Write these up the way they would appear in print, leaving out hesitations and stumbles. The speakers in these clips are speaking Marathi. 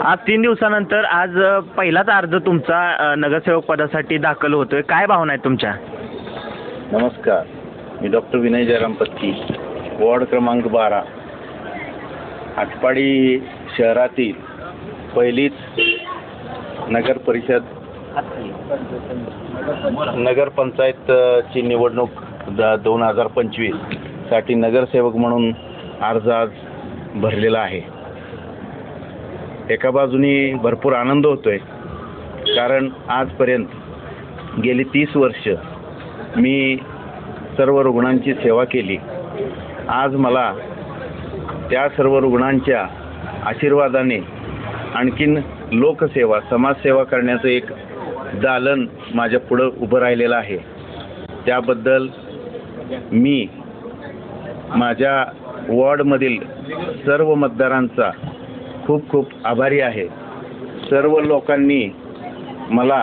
आज 3 दिवसानंतर आज पहिलाच अर्ज तुमचा नगरसेवक पदासाठी दाखल होतोय. काय भावना आहेत तुमच्या? नमस्कार, मी डॉक्टर विनय जयराम पत्की, वॉर्ड क्रमांक 12, आटपाडी शहरातील पहिलीच नगर परिषद नगरपंचायतची निवडणूक 2025 साठी नगरसेवक म्हणून अर्ज आज भरलेला आहे. एका बाजूनी भरपूर आनंद होतोय, कारण आजपर्यंत गेली 30 वर्ष मी सर्व रुग्णांची सेवा केली. आज मला त्या सर्व रुग्णांच्या आशीर्वादाने आणखीन लोकसेवा, समाजसेवा करण्याचं एक दालन माझ्या पुढं उभं राहिलेलं आहे. त्याबद्दल मी माझ्या वॉर्डमधील सर्व मतदारांचा खूप खूप आभारी आहे. सर्व लोकांनी मला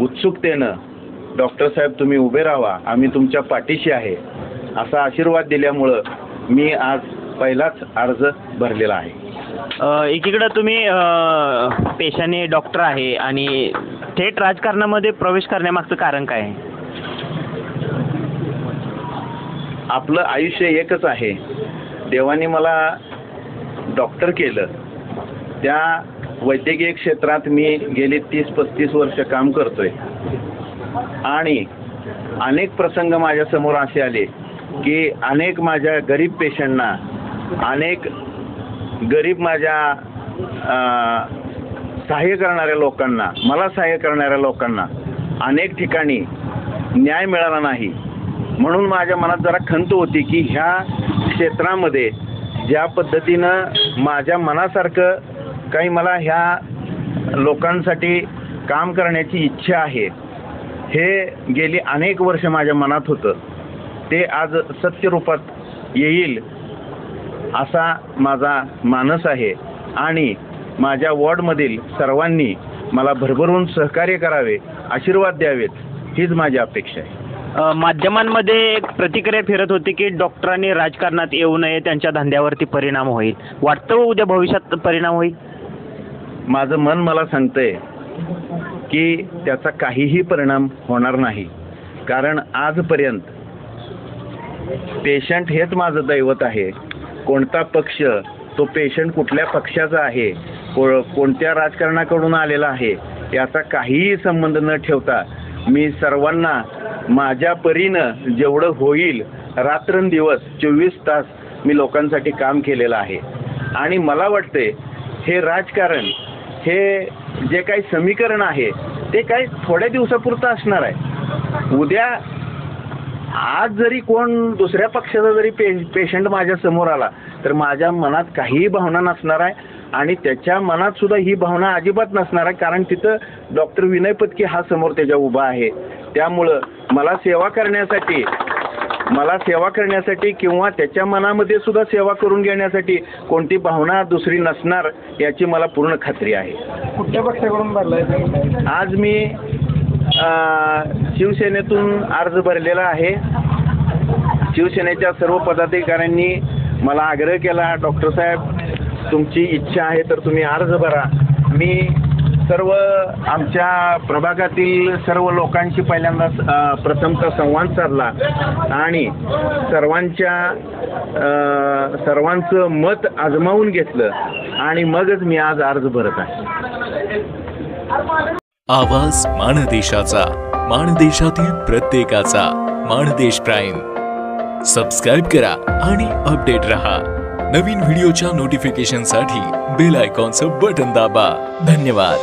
उत्सुकतेनं डॉक्टर साहेब तुम्ही उभे राहा, आम्ही तुमच्या पाठीशी आहे असा आशीर्वाद दिल्यामुळं मी आज पहिलाच अर्ज भरलेला आहे. एकीकडे तुम्ही पेशाने डॉक्टर आहे आणि थेट राजकारणामध्ये प्रवेश करण्यामागचं कारण काय आहे? आपलं आयुष्य एकच आहे. देवाने मला डॉक्टर केलं. त्या वैद्यकीय क्षेत्रात मी गेली 30-35 वर्ष काम करतोय आणि अनेक प्रसंग माझ्यासमोर असे आले की अनेक माझ्या गरीब पेशंटना, अनेक गरीब माझ्या सहाय्य करणाऱ्या लोकांना, मला सहाय्य करणाऱ्या लोकांना अनेक ठिकाणी न्याय मिळाला नाही. म्हणून माझ्या मनात जरा खंत होती की ह्या क्षेत्रामध्ये ज्या पद्धतीनं माझ्या मनासारखं काही मला ह्या लोकांसाठी काम करण्याची इच्छा आहे, हे गेली अनेक वर्ष माझ्या मनात होतं. ते आज सत्यरूपात येईल असा माझा मानस आहे आणि माझ्या वॉर्डमधील सर्वांनी मला भरभरून सहकार्य करावे, आशीर्वाद द्यावेत, हीच माझी अपेक्षा आहे. माध्यमांमध्ये एक प्रतिक्रिया फिरत होती की डॉक्टरांनी राजकारणात येऊ नये, त्यांच्या धंद्यावरती परिणाम होईल. वाटतं उद्या भविष्यात परिणाम होईल? माझं मन मला सांगतंय की त्याचा काहीही परिणाम होणार नाही. कारण आजपर्यंत पेशंट हेच माझं दैवत आहे. कोणता पक्ष, तो पेशंट कुठल्या पक्षाचा आहे, कोणत्या राजकारणाकडून आलेला आहे, याचा काहीही संबंध न ठेवता मी सर्वांना माझ्या परीनं जेवढं होईल रात्रंदिवस 24 तास मी लोकांसाठी काम केलेलं आहे. आणि मला वाटते हे राजकारण, हे जे काही समीकरण आहे ते काही थोड्या दिवसापुरतं असणार आहे. उद्या आज जरी कोण दुसऱ्या पक्षाचा जरी पेशंट माझ्या समोर आला तर माझ्या मनात काहीही भावना नसणार आहे आणि त्याच्या मनात सुद्धा ही भावना अजिबात नसणार आहे. कारण तिथं डॉक्टर विनय पत्की हा समोर त्याच्या उभा आहे. त्यामुळं मला सेवा करण्यासाठी किंवा त्याच्या मनामध्ये सुद्धा सेवा करून घेण्यासाठी कोणती भावना दुसरी नसणार याची मला पूर्ण खात्री आहे. कुठल्या पक्षाकडून भरलाय? आज मी शिवसेनेतून अर्ज भरलेला आहे. शिवसेनेच्या सर्व पदाधिकाऱ्यांनी मला आग्रह केला, डॉक्टर साहेब तुमची इच्छा आहे तर तुम्ही अर्ज भरा. मी सर्व आमच्या प्रभागातील सर्व लोकांशी पहिल्यांदा प्रथमतः संवाद साधला आणि सर्वांचं मत आजमावून घेतलं आणि मगच मी आज अर्ज भरत आहे. आवाज माणदेशाचा, माणदेशातील प्रत्येकाचा. माणदेश प्राईम सबस्क्राईब करा आणि अपडेट रहा. नवीन व्हिडिओच्या नोटिफिकेशनसाठी बेल आयकॉनचं बटन दाबा. धन्यवाद.